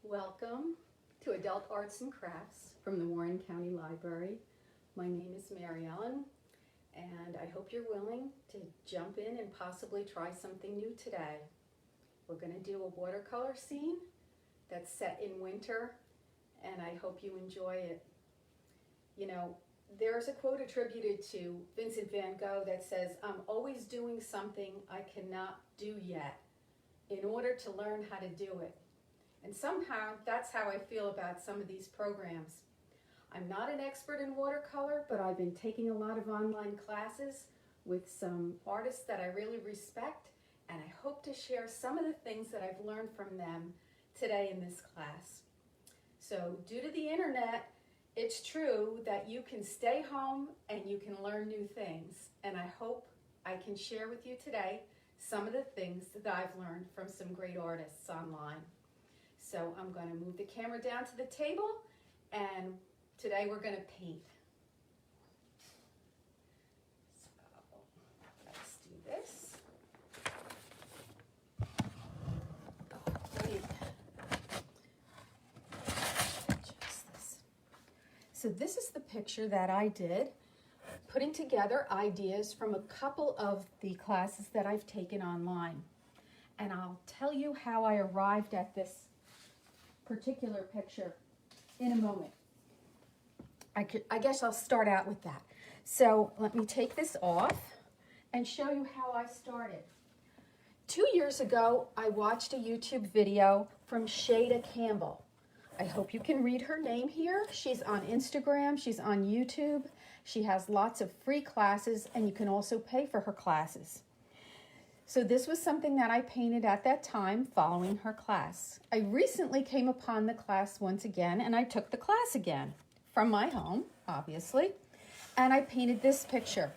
Welcome to Adult Arts and Crafts from the Warren County Library. My name is Mary Ellen, and I hope you're willing to jump in and possibly try something new today. We're going to do a watercolor scene that's set in winter, and I hope you enjoy it. You know, there's a quote attributed to Vincent van Gogh that says, "I'm always doing something I cannot do yet in order to learn how to do it." And somehow that's how I feel about some of these programs. I'm not an expert in watercolor, but I've been taking a lot of online classes with some artists that I really respect, and I hope to share some of the things that I've learned from them today in this class. So due to the internet, it's true that you can stay home and you can learn new things, and I hope I can share with you today some of the things that I've learned from some great artists online. So I'm going to move the camera down to the table, and today we're going to paint. So let's do this. Adjust this. So this is the picture that I did, putting together ideas from a couple of the classes that I've taken online. And I'll tell you how I arrived at this particular picture in a moment. I guess I'll start out with that. So let me take this off and show you how I started. 2 years ago, I watched a YouTube video from Shada Campbell. I hope you can read her name here. She's on Instagram, she's on YouTube. She has lots of free classes, and you can also pay for her classes. So this was something that I painted at that time following her class. I recently came upon the class once again, and I took the class again from my home, obviously, and I painted this picture.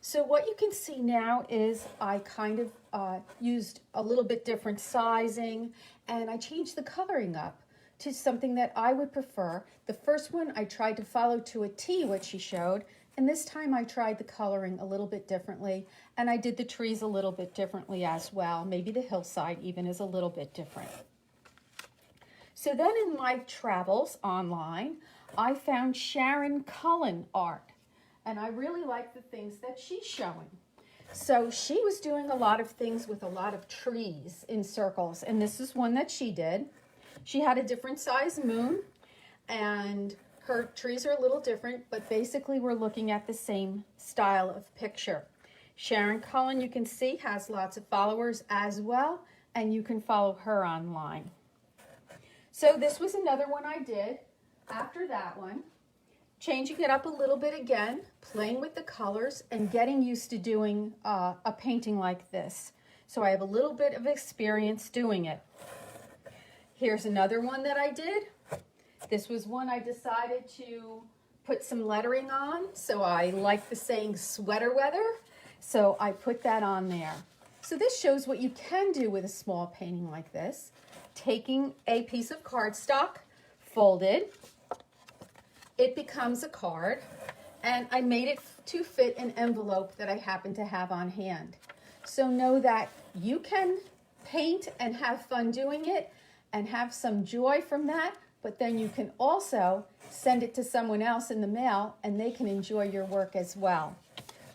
So what you can see now is I kind of used a little bit different sizing, and I changed the coloring up to something that I would prefer. The first one I tried to follow to a T what she showed, and this time I tried the coloring a little bit differently, and I did the trees a little bit differently as well. Maybe the hillside even is a little bit different. So then in my travels online, I found Sharon Cullen art, and I really like the things that she's showing. So she was doing a lot of things with a lot of trees in circles, and this is one that she did. She had a different size moon, and her trees are a little different, but basically we're looking at the same style of picture. Sharon Cullen, you can see, has lots of followers as well, and you can follow her online. So this was another one I did after that one, changing it up a little bit again, playing with the colors, and getting used to doing a painting like this. So I have a little bit of experience doing it. Here's another one that I did. This was one I decided to put some lettering on, so I like the saying sweater weather, so I put that on there. So this shows what you can do with a small painting like this. Taking a piece of cardstock, folded, it becomes a card, and I made it to fit an envelope that I happen to have on hand. So know that you can paint and have fun doing it and have some joy from that, but then you can also send it to someone else in the mail and they can enjoy your work as well.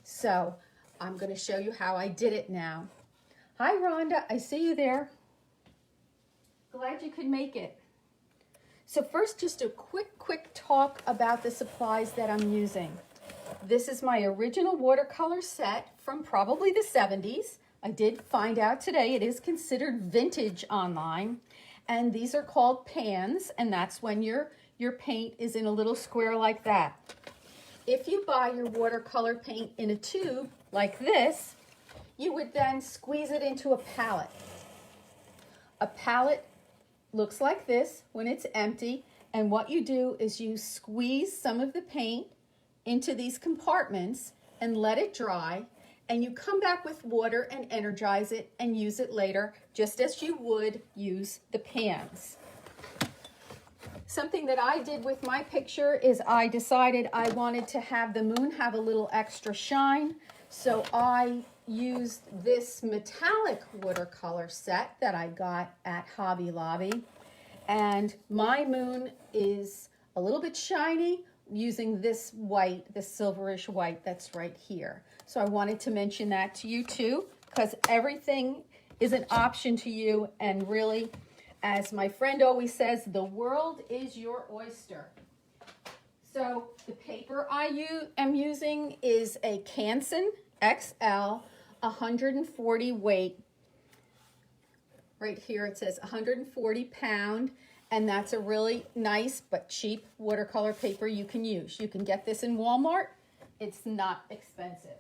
So I'm going to show you how I did it now. Hi Rhonda, I see you there. Glad you could make it. So first, just a quick talk about the supplies that I'm using. This is my original watercolor set from probably the 70s. I did find out today it is considered vintage online. And these are called pans, and that's when your paint is in a little square like that. If you buy your watercolor paint in a tube like this, you would then squeeze it into a palette. A palette looks like this when it's empty, and what you do is you squeeze some of the paint into these compartments and let it dry, and you come back with water and energize it and use it later, just as you would use the pans. Something that I did with my picture is I decided I wanted to have the moon have a little extra shine, so I used this metallic watercolor set that I got at Hobby Lobby, And my moon is a little bit shiny using this white, this silverish white that's right here. So I wanted to mention that to you too, because everything is an option to you. And really, as my friend always says, the world is your oyster. So the paper I am using is a Canson XL 140 weight. Right here it says 140 pound, and that's a really nice but cheap watercolor paper you can use. You can get this in Walmart. It's not expensive.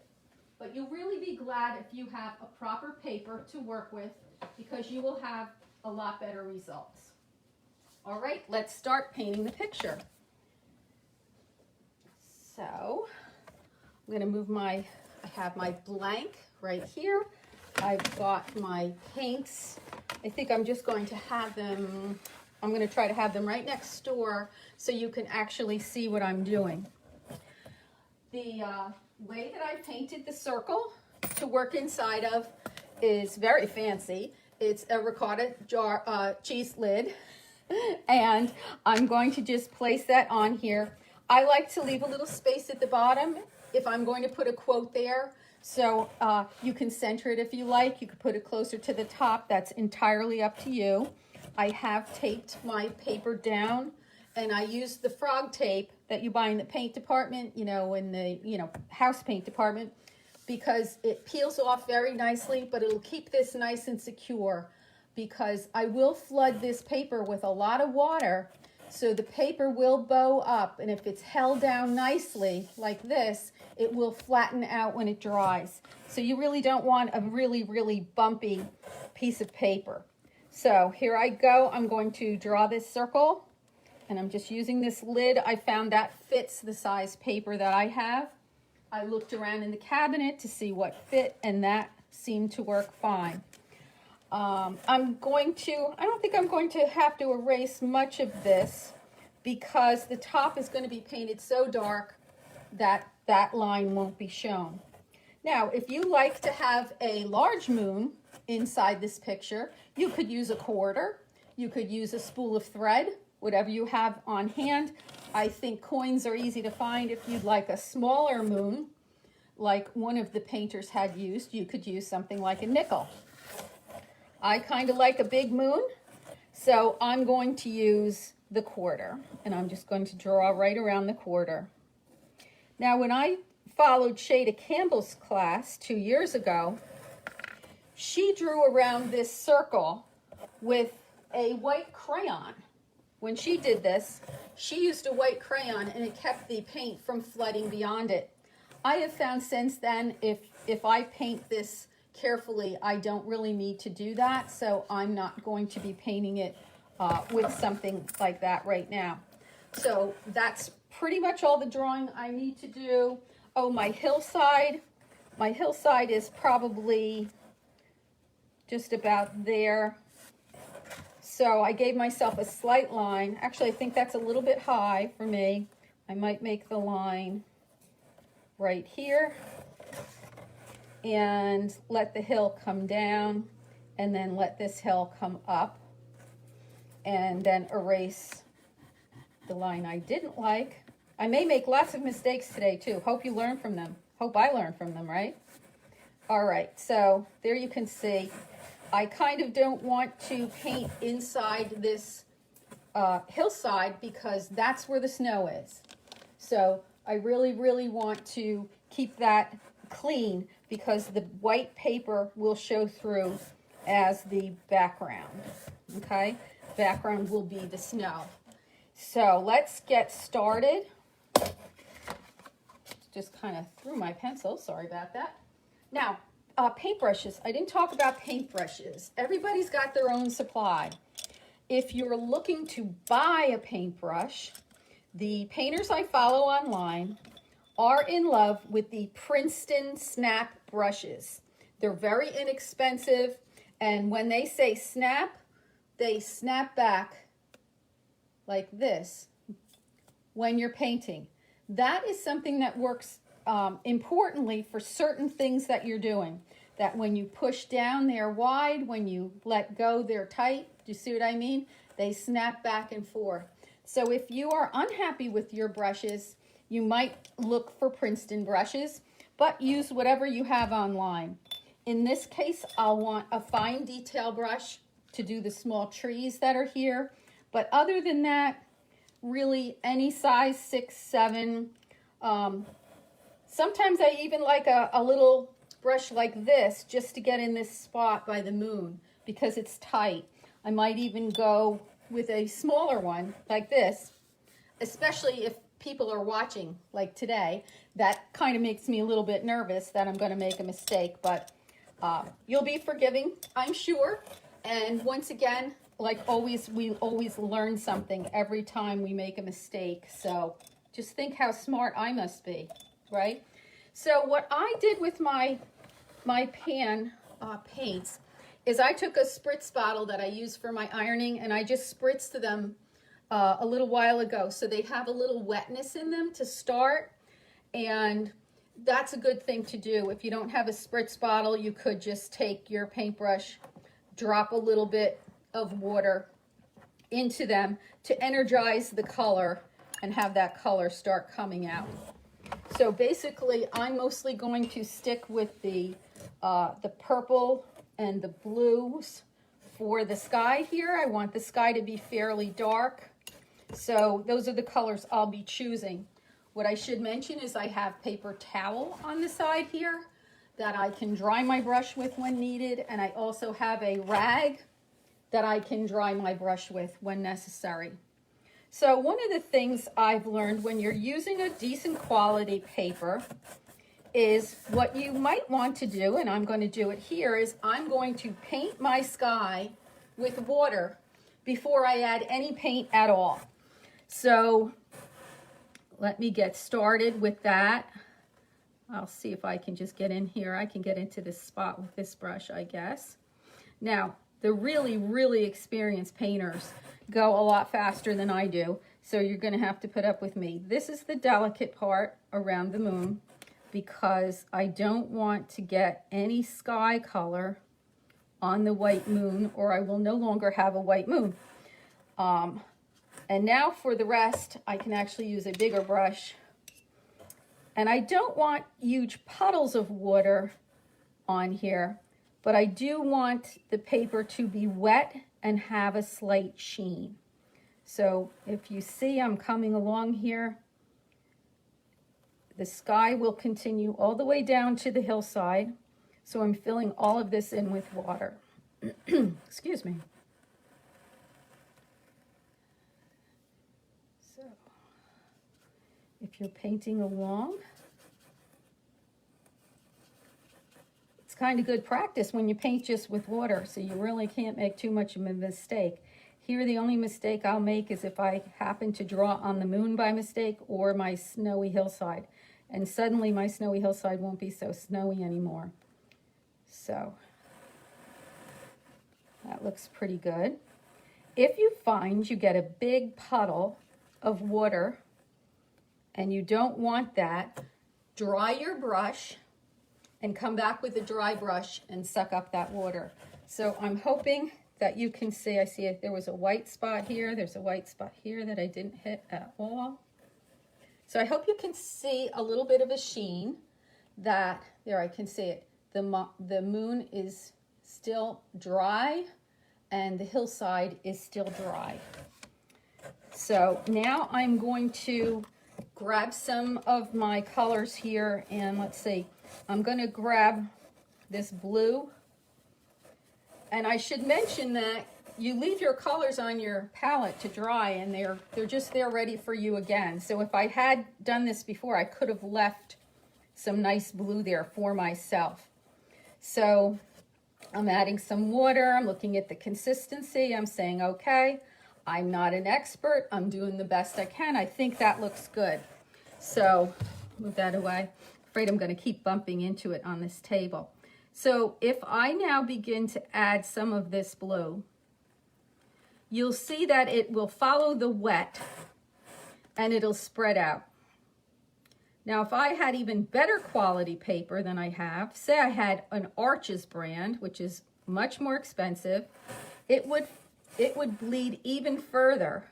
But you'll really be glad if you have a proper paper to work with, because you will have a lot better results. All right, let's start painting the picture. So I'm going to move I have my blank right here. I've got my paints. I think I'm just going to have them, I'm going to try to have them right next door so you can actually see what I'm doing. The way that I painted the circle to work inside of is very fancy. It's a ricotta cheese lid, and I'm going to just place that on here. I like to leave a little space at the bottom if I'm going to put a quote there. So you can center it if you like. You could put it closer to the top. That's entirely up to you. I have taped my paper down, and I use the frog tape that you buy in the paint department, in the, house paint department, because it peels off very nicely, but it'll keep this nice and secure, because I will flood this paper with a lot of water, so the paper will bow up, and if it's held down nicely like this, it will flatten out when it dries. So you really don't want a really, really bumpy piece of paper. So here I go. I'm going to draw this circle, and I'm just using this lid. I found that fits the size paper that I have. I looked around in the cabinet to see what fit, and that seemed to work fine. I don't think I'm going to have to erase much of this, because the top is going to be painted so dark that that line won't be shown. Now, if you like to have a large moon inside this picture, you could use a quarter, you could use a spool of thread, whatever you have on hand. I think coins are easy to find. If you'd like a smaller moon, like one of the painters had used, you could use something like a nickel. I kind of like a big moon, so I'm going to use the quarter, and I'm just going to draw right around the quarter. Now, when I followed Shada Campbell's class 2 years ago, she drew around this circle with a white crayon. When she did this, she used a white crayon, and it kept the paint from flooding beyond it. I have found since then, if I paint this carefully, I don't really need to do that, so I'm not going to be painting it with something like that right now. So that's pretty much all the drawing I need to do. Oh, my hillside is probably just about there. So I gave myself a slight line. Actually, I think that's a little bit high for me. I might make the line right here and let the hill come down, and then let this hill come up, and then erase the line I didn't like. I may make lots of mistakes today too. Hope you learn from them. Hope I learn from them, right? All right, so there you can see. I kind of don't want to paint inside this hillside, because that's where the snow is. So I really, really want to keep that clean, because the white paper will show through as the background, okay? Background will be the snow. So let's get started. Just kind of threw my pencil, sorry about that. Now, paintbrushes. I didn't talk about paintbrushes. Everybody's got their own supply. If you're looking to buy a paintbrush, the painters I follow online are in love with the Princeton snap brushes. They're very inexpensive, and when they say snap, they snap back like this when you're painting. That is something that works importantly for certain things that you're doing. That when you push down, they're wide. When you let go, they're tight. Do you see what I mean? They snap back and forth. So if you are unhappy with your brushes, you might look for Princeton brushes, but use whatever you have online. In this case, I'll want a fine detail brush to do the small trees that are here. But other than that, really any size 6, 7. Sometimes I even like a little brush like this just to get in this spot by the moon because it's tight. I might even go with a smaller one like this, especially if people are watching like today. That kind of makes me a little bit nervous that I'm going to make a mistake, but you'll be forgiving, I'm sure. And once again, like always, we always learn something every time we make a mistake. So just think how smart I must be, right? So what I did with my pan paints is I took a spritz bottle that I use for my ironing and I just spritzed them a little while ago. So they have a little wetness in them to start. And that's a good thing to do. If you don't have a spritz bottle, you could just take your paintbrush, drop a little bit of water into them to energize the color and have that color start coming out. So basically, I'm mostly going to stick with the purple and the blues for the sky here. I want the sky to be fairly dark. So those are the colors I'll be choosing. What I should mention is I have paper towel on the side here that I can dry my brush with when needed. And I also have a rag that I can dry my brush with when necessary. So one of the things I've learned when you're using a decent quality paper is what you might want to do, and I'm going to do it here, is I'm going to paint my sky with water before I add any paint at all. So let me get started with that. I'll see if I can just get in here. I can get into this spot with this brush, I guess. Now, the really, really experienced painters go a lot faster than I do, so you're going to have to put up with me. This is the delicate part around the moon because I don't want to get any sky color on the white moon or I will no longer have a white moon. And now for the rest, I can actually use a bigger brush. And I don't want huge puddles of water on here, but I do want the paper to be wet and have a slight sheen. So if you see I'm coming along here, the sky will continue all the way down to the hillside. So I'm filling all of this in with water. Excuse me. So if you're painting along, it's kind of good practice when you paint just with water, so you really can't make too much of a mistake. Here, the only mistake I'll make is if I happen to draw on the moon by mistake or my snowy hillside. And suddenly my snowy hillside won't be so snowy anymore. So that looks pretty good. If you find you get a big puddle of water and you don't want that, dry your brush and come back with a dry brush and suck up that water. So I'm hoping that you can see, I see there was a white spot here, there's a white spot here that I didn't hit at all. So I hope you can see a little bit of a sheen that, there I can see it, the moon is still dry and the hillside is still dry. So now I'm going to grab some of my colors here and let's see, I'm going to grab this blue. And I should mention that you leave your colors on your palette to dry and they're just there ready for you again. So if I had done this before, I could have left some nice blue there for myself. So I'm adding some water. I'm looking at the consistency. I'm saying, okay, I'm not an expert. I'm doing the best I can. I think that looks good. So move that away. Afraid I'm going to keep bumping into it on this table. So if I now begin to add some of this blue, you'll see that it will follow the wet and it'll spread out. Now, if I had even better quality paper than I have, say I had an Arches brand, which is much more expensive, it would it would bleed even further,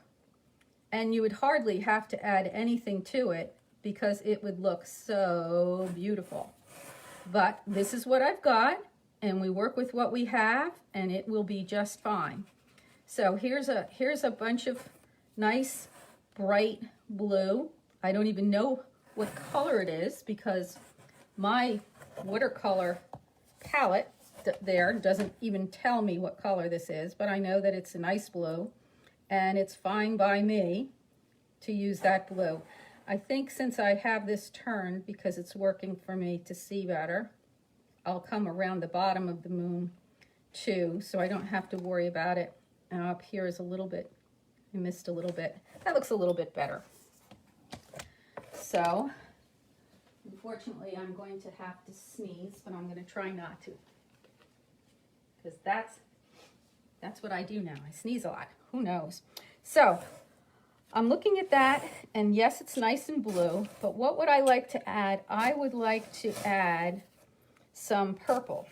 and you would hardly have to add anything to it because it would look so beautiful. But this is what I've got, and we work with what we have, and it will be just fine. So here's a bunch of nice bright blue. I don't even know what color it is because my watercolor palette there doesn't even tell me what color this is, but I know that it's a nice blue, and it's fine by me to use that blue. I think since I have this turned, because it's working for me to see better, I'll come around the bottom of the moon too, so I don't have to worry about it. And up here is a little bit, I missed a little bit. That looks a little bit better. So, unfortunately, I'm going to have to sneeze, but I'm going to try not to. Because that's what I do now. I sneeze a lot. Who knows? So, I'm looking at that, and yes, it's nice and blue, but what would I like to add? I would like to add some purple.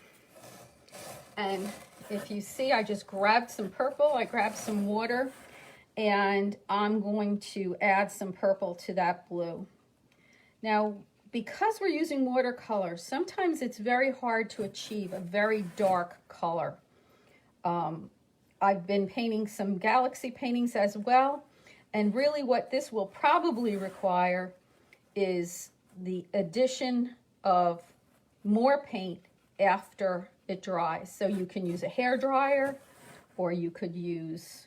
And if you see, I just grabbed some purple, I grabbed some water, and I'm going to add some purple to that blue. Now, because we're using watercolor, sometimes it's very hard to achieve a very dark color. I've been painting some galaxy paintings as well, and really what this will probably require is the addition of more paint after it dries. So you can use a hair dryer, or you could use,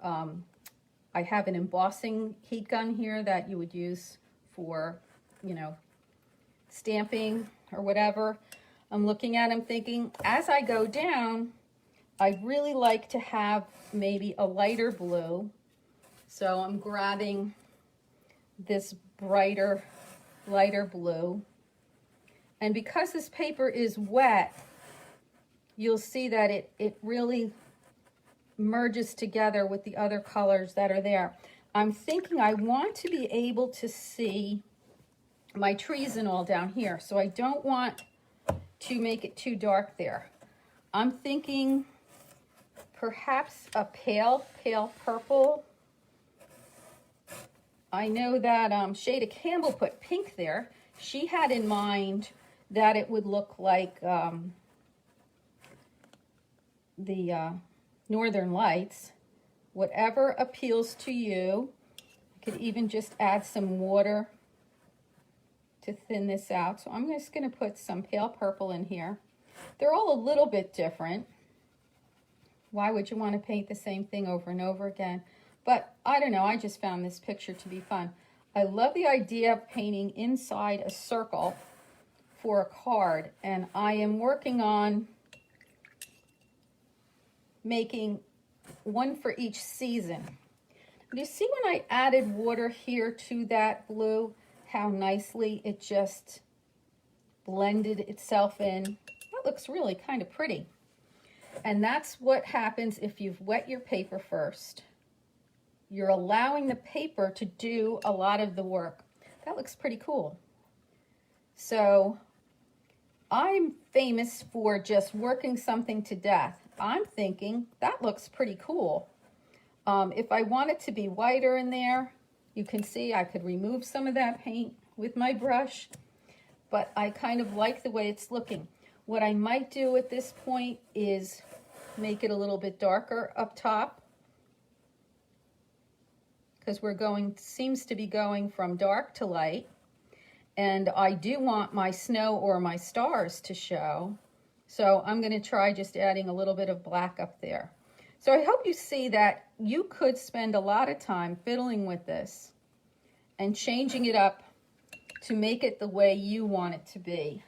I have an embossing heat gun here that you would use for, you know, stamping or whatever. I'm looking at them thinking, as I go down, I'd really like to have maybe a lighter blue. So I'm grabbing this brighter, lighter blue. And because this paper is wet, you'll see that it really merges together with the other colors that are there. I'm thinking I want to be able to see my trees and all down here, so I don't want to make it too dark there. I'm thinking perhaps a pale purple. I know that Shada Campbell put pink there. She had in mind that it would look like the Northern Lights. Whatever appeals to you. I could even just add some water to thin this out. So I'm just going to put some pale purple in here. They're all a little bit different. Why would you want to paint the same thing over and over again? But I don't know, I just found this picture to be fun. I love the idea of painting inside a circle for a card, and I am working on making one for each season. Do you see when I added water here to that blue, how nicely it just blended itself in? That looks really kind of pretty. And that's what happens if you've wet your paper first. You're allowing the paper to do a lot of the work. That looks pretty cool. So I'm famous for just working something to death. I'm thinking that looks pretty cool. If I want it to be whiter in there, you can see I could remove some of that paint with my brush, but I kind of like the way it's looking. What I might do at this point is make it a little bit darker up top, because we're going, seems to be going from dark to light, and I do want my snow or my stars to show, so I'm going to try just adding a little bit of black up there. So I hope you see that you could spend a lot of time fiddling with this and changing it up to make it the way you want it to be.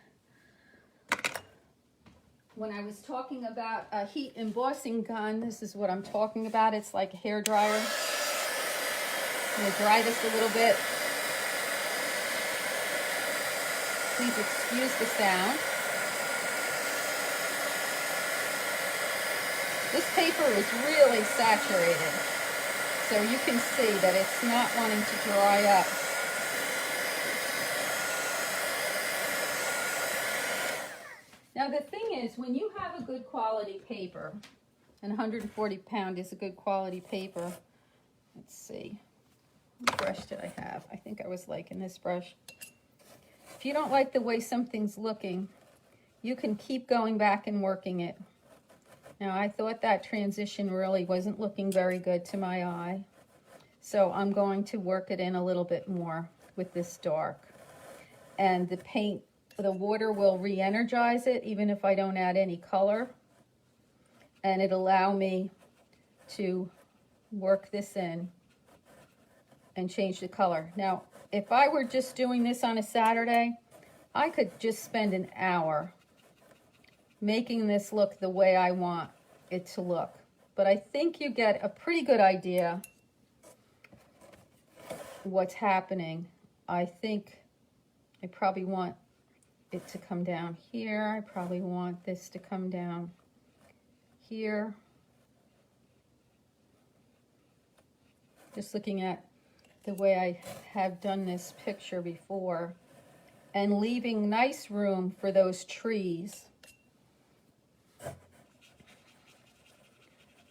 When I was talking about a heat embossing gun, this is what I'm talking about. It's like a hair dryer. I'm going to dry this a little bit. Please excuse the sound. This paper is really saturated, so you can see that it's not wanting to dry up. Now the thing is, when you have a good quality paper, And 140 pound is a good quality paper. Let's see. What brush did I have? I think I was liking this brush. If you don't like the way something's looking, you can keep going back and working it. Now, I thought that transition really wasn't looking very good to my eye. So I'm going to work it in a little bit more with this dark. And the paint, the water will re-energize it even if I don't add any color. And it'll allow me to work this in and change the color. Now, if I were just doing this on a Saturday, I could just spend an hour making this look the way I want it to look. But I think you get a pretty good idea what's happening. I think I probably want it to come down here. I probably want this to come down here. Just looking at the way I have done this picture before and leaving nice room for those trees. Do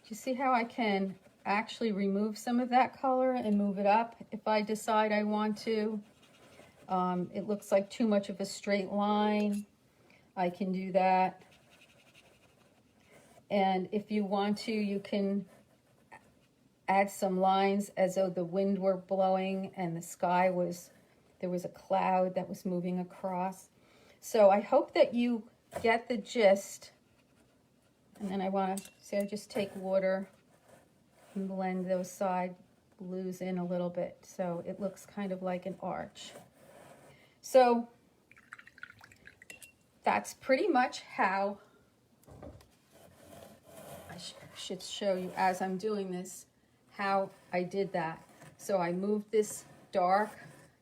you see how I can actually remove some of that color and move it up if I decide I want to? It looks like too much of a straight line. I can do that. And if you want to, you can add some lines as though the wind were blowing and the sky was, there was a cloud that was moving across. So I hope that you get the gist. And then I want to, see, I just take water and blend those side blues in a little bit so it looks kind of like an arch. So that's pretty much how I should show you as I'm doing this how I did that. So I moved this dark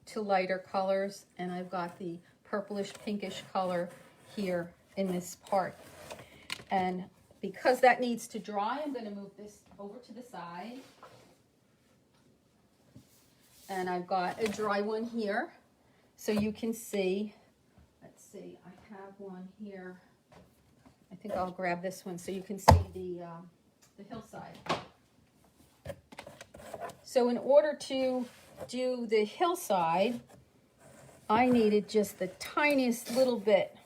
to lighter colors, and I've got the purplish pinkish color here in this part. And because that needs to dry, I'm going to move this over to the side. And I've got a dry one here, so you can see. Let's see, I have one here. I think I'll grab this one so you can see the hillside. So in order to do the hillside, I needed just the tiniest little bit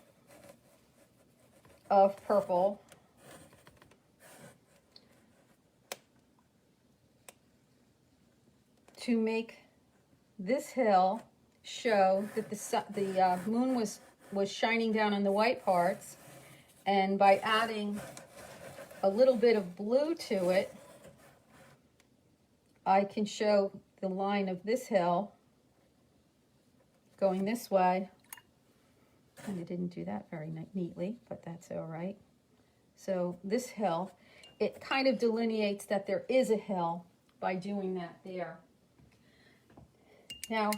of purple. To make this hill show that the moon was shining down on the white parts, and by adding a little bit of blue to it, I can show the line of this hill going this way. And I didn't do that very neatly, but that's all right. So this hill, it kind of delineates that there is a hill by doing that there. Now,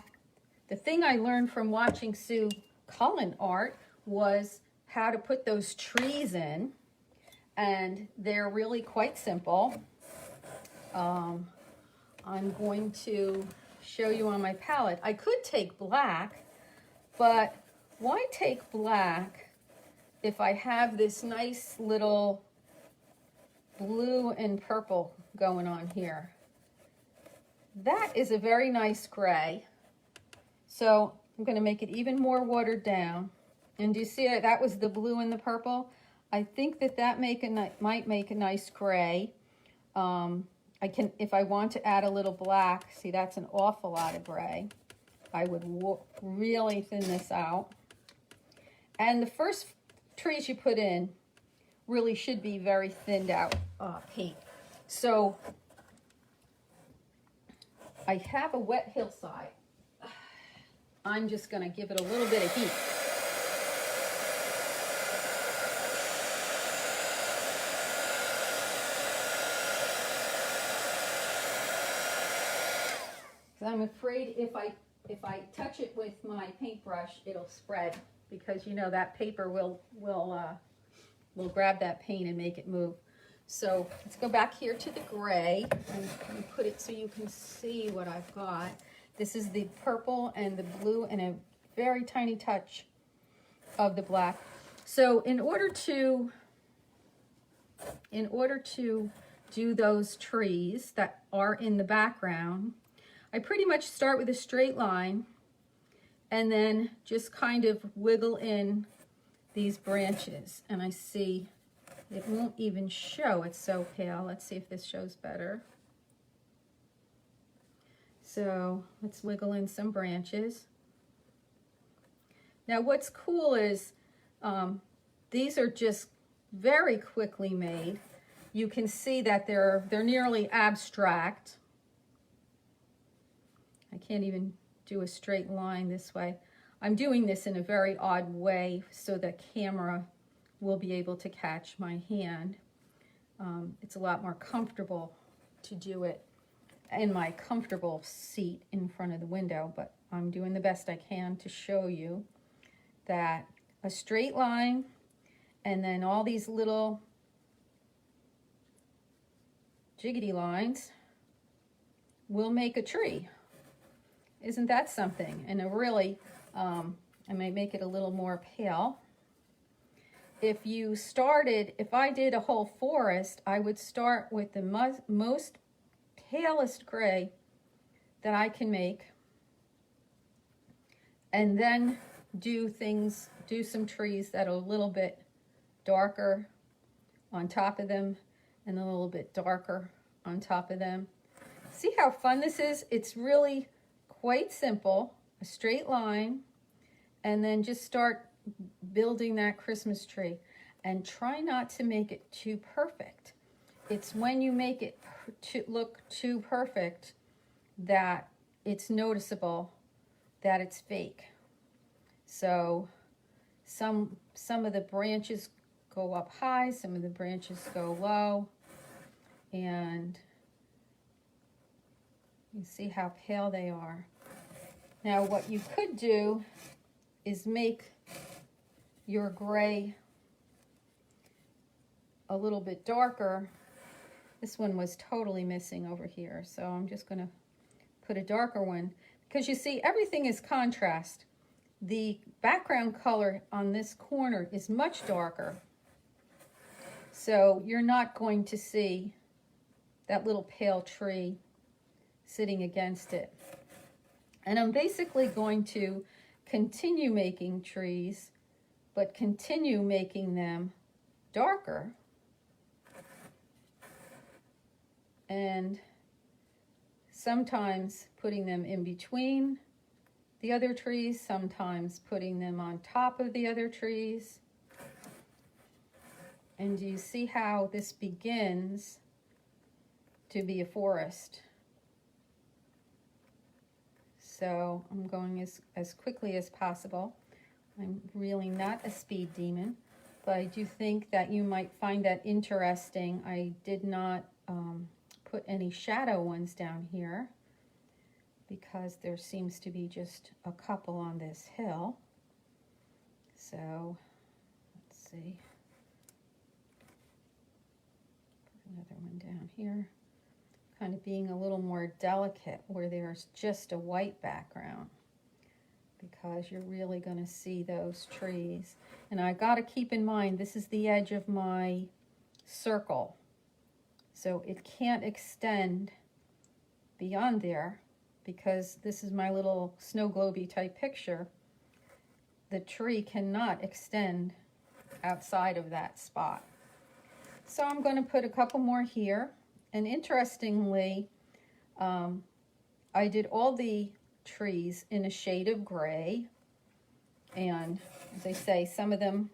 the thing I learned from watching Sue Cullen art was how to put those trees in, and they're really quite simple. I'm going to show you on my palette. I could take black, but why take black if I have this nice little blue and purple going on here? That is a very nice gray. So I'm going to make it even more watered down. And do you see it? That was the blue and the purple. I think that might make a nice gray. I can, if I want to add a little black, see, that's an awful lot of gray. I would really thin this out. And the first trees you put in really should be very thinned out paint. So I have a wet hillside. I'm just going to give it a little bit of heat. I'm afraid if I touch it with my paintbrush, it'll spread, because you know that paper will grab that paint and make it move. So let's go back here to the gray and put it so you can see what I've got. This is the purple and the blue and a very tiny touch of the black. So in order to in order to do those trees that are in the background, I pretty much start with a straight line and then just kind of wiggle in these branches. And I see it won't even show, it's so pale. Let's see if this shows better. So let's wiggle in some branches. Now what's cool is these are just very quickly made. You can see that they're nearly abstract. I can't even do a straight line this way. I'm doing this in a very odd way so the camera will be able to catch my hand. It's a lot more comfortable to do it in my comfortable seat in front of the window, but I'm doing the best I can to show you that a straight line and then all these little jiggity lines will make a tree. Isn't that something? And I might make it a little more pale. If I did a whole forest, I would start with the most palest gray that I can make, and then do some trees that are a little bit darker on top of them and a little bit darker on top of them. See how fun this is? It's really quite simple, a straight line, and then just start building that Christmas tree. And try not to make it too perfect. It's when you make it look too perfect that it's noticeable that it's fake. So some of the branches go up high, some of the branches go low, and you see how pale they are. Now what you could do is make your gray a little bit darker. This one was totally missing over here, so I'm just going to put a darker one, because you see everything is contrast. The background color on this corner is much darker, so you're not going to see that little pale tree sitting against it. And I'm basically going to continue making trees, but continue making them darker, and sometimes putting them in between the other trees, sometimes putting them on top of the other trees. And you see how this begins to be a forest. So I'm going as quickly as possible. I'm really not a speed demon, but I do think that you might find that interesting. I did not put any shadow ones down here because there seems to be just a couple on this hill. So let's see. Put another one down here. Kind of being a little more delicate where there's just a white background, because you're really going to see those trees. And I got to keep in mind, this is the edge of my circle, so it can't extend beyond there, because this is my little snow globey type picture. The tree cannot extend outside of that spot. So I'm going to put a couple more here. And interestingly, I did all the trees in a shade of gray, and as I say, some of them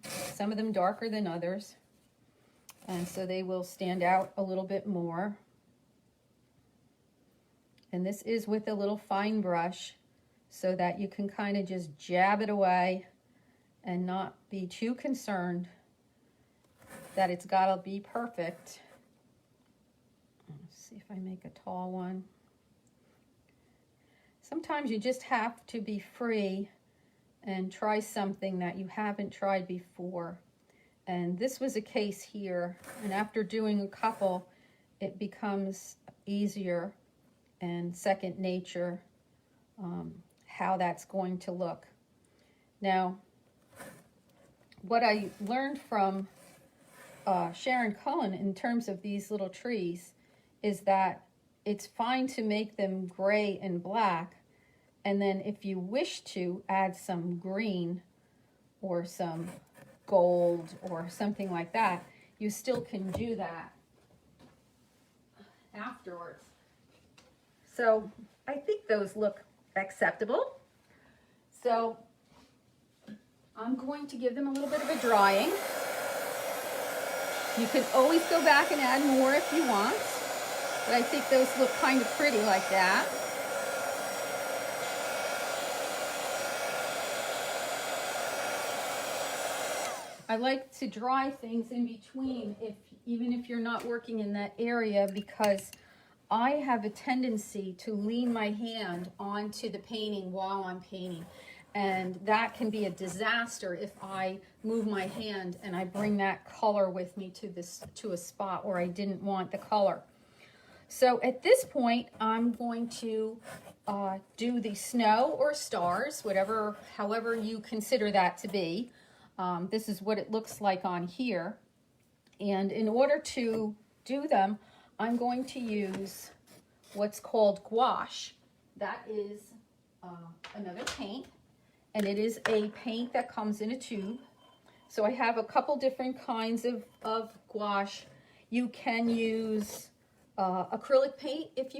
darker than others, and so they will stand out a little bit more. And this is with a little fine brush, so that you can kind of just jab it away and not be too concerned that it's got to be perfect. Let's see if I make a tall one. Sometimes you just have to be free and try something that you haven't tried before. And this was a case here, and after doing a couple, it becomes easier and second nature how that's going to look. Now, what I learned from Sharon Cullen in terms of these little trees is that it's fine to make them gray and black, and then if you wish to add some green or some gold or something like that, you still can do that afterwards. So I think those look acceptable. So I'm going to give them a little bit of a drying. You can always go back and add more if you want, but I think those look kind of pretty like that. I like to dry things in between, even if you're not working in that area, because I have a tendency to lean my hand onto the painting while I'm painting. And that can be a disaster if I move my hand and I bring that color with me to a spot where I didn't want the color. So at this point, I'm going to do the snow or stars, however you consider that to be. This is what it looks like on here. And in order to do them, I'm going to use what's called gouache. That is another paint. And it is a paint that comes in a tube. So I have a couple different kinds of gouache. You can use acrylic paint if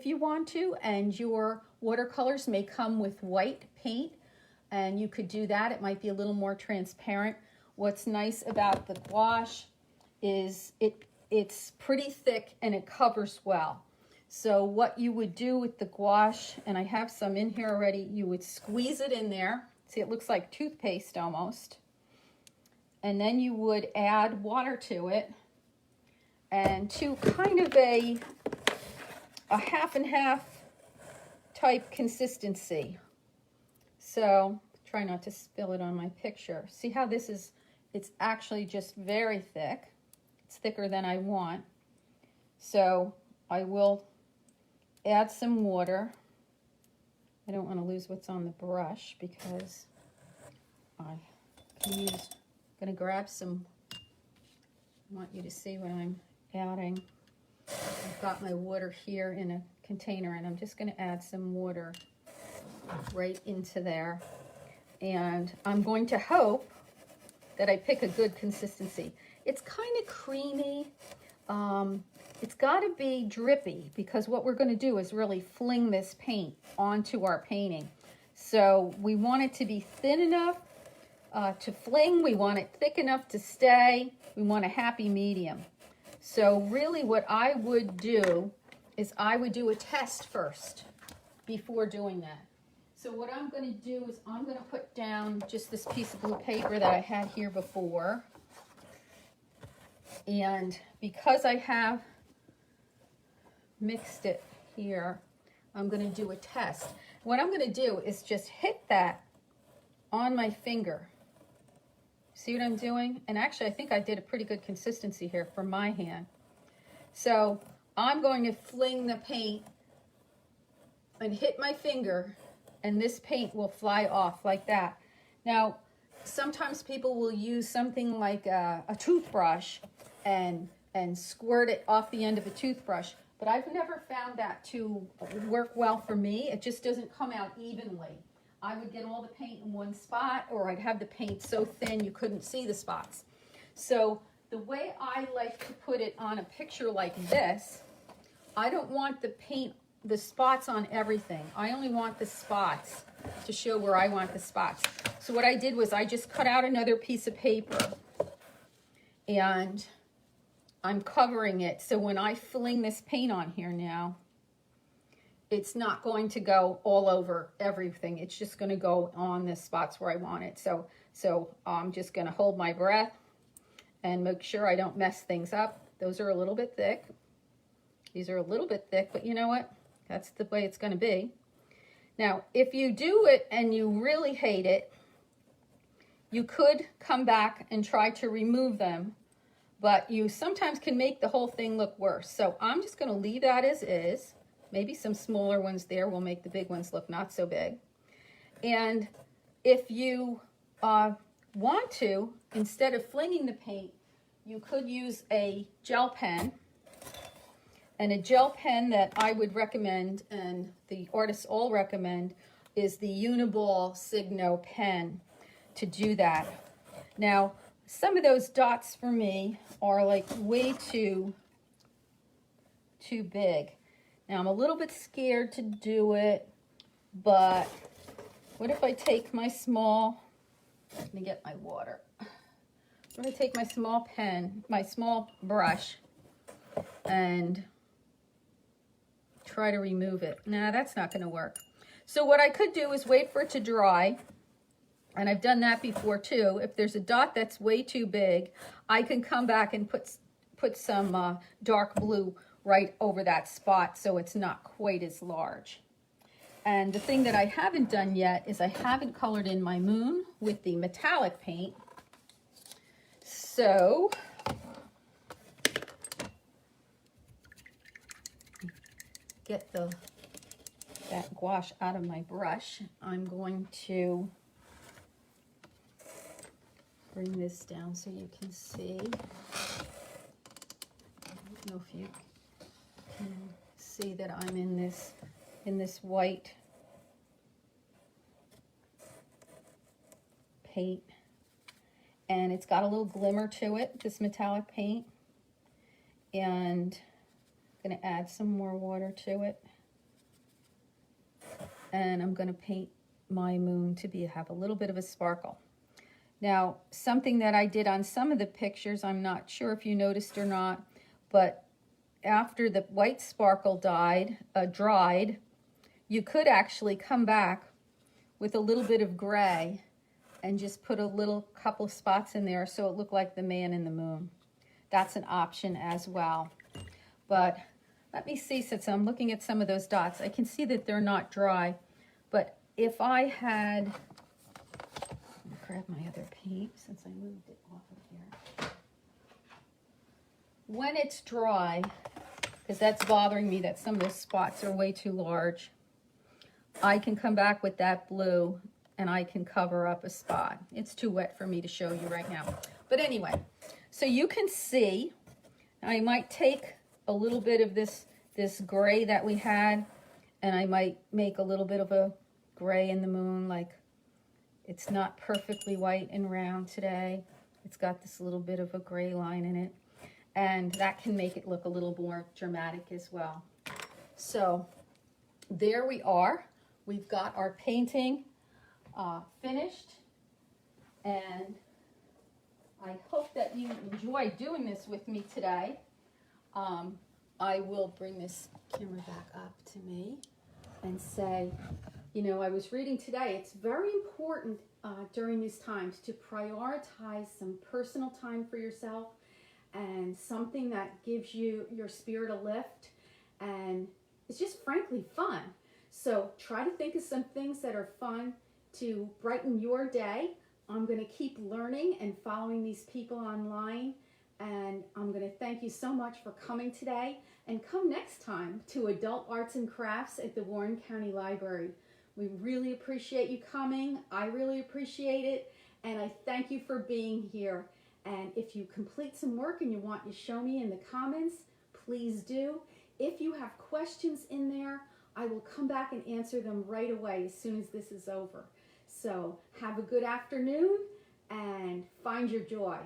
you want to, and your watercolors may come with white paint, and you could do that. It might be a little more transparent. What's nice about the gouache is it's pretty thick and it covers well. So what you would do with the gouache, and I have some in here already, you would squeeze it in there. See, it looks like toothpaste almost. And then you would add water to it, and to kind of a half and half type consistency. So try not to spill it on my picture. See how this is, it's actually just very thick. It's thicker than I want. So I will add some water. I don't want to lose what's on the brush because I can use, I'm going to grab some, I want you to see what I'm adding. I've got my water here in a container, and I'm just going to add some water right into there. And I'm going to hope that I pick a good consistency. It's kind of creamy. It's got to be drippy, because what we're going to do is really fling this paint onto our painting. So we want it to be thin enough to fling. We want it thick enough to stay. We want a happy medium. So really what I would do is I would do a test first before doing that. So what I'm going to do is I'm going to put down just this piece of blue paper that I had here before. And because I have mixed it here, I'm going to do a test. What I'm going to do is just hit that on my finger. See what I'm doing? And actually, I think I did a pretty good consistency here for my hand. So I'm going to fling the paint and hit my finger, and this paint will fly off like that. Now, sometimes people will use something like a toothbrush and squirt it off the end of a toothbrush, but I've never found that to work well for me. It just doesn't come out evenly. I would get all the paint in one spot, or I'd have the paint so thin you couldn't see the spots. So the way I like to put it on a picture like this, I don't want the spots on everything. I only want the spots to show where I want the spots. So what I did was I just cut out another piece of paper, and I'm covering it. So when I fling this paint on here now, it's not going to go all over everything. It's just going to go on the spots where I want it. So I'm just going to hold my breath and make sure I don't mess things up. Those are a little bit thick. These are a little bit thick, but you know what? That's the way it's going to be. Now, if you do it and you really hate it, you could come back and try to remove them, but you sometimes can make the whole thing look worse. So I'm just going to leave that as is. Maybe some smaller ones there will make the big ones look not so big. And if you want to, instead of flinging the paint, you could use a gel pen. And a gel pen that I would recommend, and the artists all recommend, is the Uniball Signo pen to do that. Now, some of those dots for me are like way too big. Now, I'm a little bit scared to do it, but what if I take my small, let me get my water. What if I take my small pen, my small brush, and try to remove it? Nah, that's not going to work. So what I could do is wait for it to dry, and I've done that before too. If there's a dot that's way too big, I can come back and put some dark blue right over that spot so it's not quite as large. And the thing that I haven't done yet is I haven't colored in my moon with the metallic paint. So get that gouache out of my brush. I'm going to bring this down so you can see. I don't know if you can see that I'm in this white paint, and it's got a little glimmer to it, this metallic paint, and I'm going to add some more water to it, and I'm going to paint my moon to have a little bit of a sparkle. Now, something that I did on some of the pictures, I'm not sure if you noticed or not, but after the white sparkle dried, you could actually come back with a little bit of gray and just put a couple of spots in there so it looked like the man in the moon. That's an option as well. But let me see, since I'm looking at some of those dots, I can see that they're not dry. But if I had, let me grab my other paint since I moved it off of here. When it's dry, because that's bothering me that some of those spots are way too large, I can come back with that blue and I can cover up a spot. It's too wet for me to show you right now. But anyway, so you can see, I might take a little bit of this gray that we had, and I might make a little bit of a gray in the moon, like it's not perfectly white and round today. It's got this little bit of a gray line in it, and that can make it look a little more dramatic as well. So there we are. We've got our painting finished, and I hope that you enjoy doing this with me today. I will bring this camera back up to me and say, you know, I was reading today, it's very important during these times to prioritize some personal time for yourself and something that gives your spirit a lift, and it's just frankly fun. So try to think of some things that are fun to brighten your day. I'm going to keep learning and following these people online, and I'm going to thank you so much for coming today, and come next time to Adult Arts and Crafts at the Warren County Library. We really appreciate you coming. I really appreciate it, and I thank you for being here. And if you complete some work and you want to show me in the comments, please do. If you have questions in there, I will come back and answer them right away as soon as this is over. So have a good afternoon and find your joy.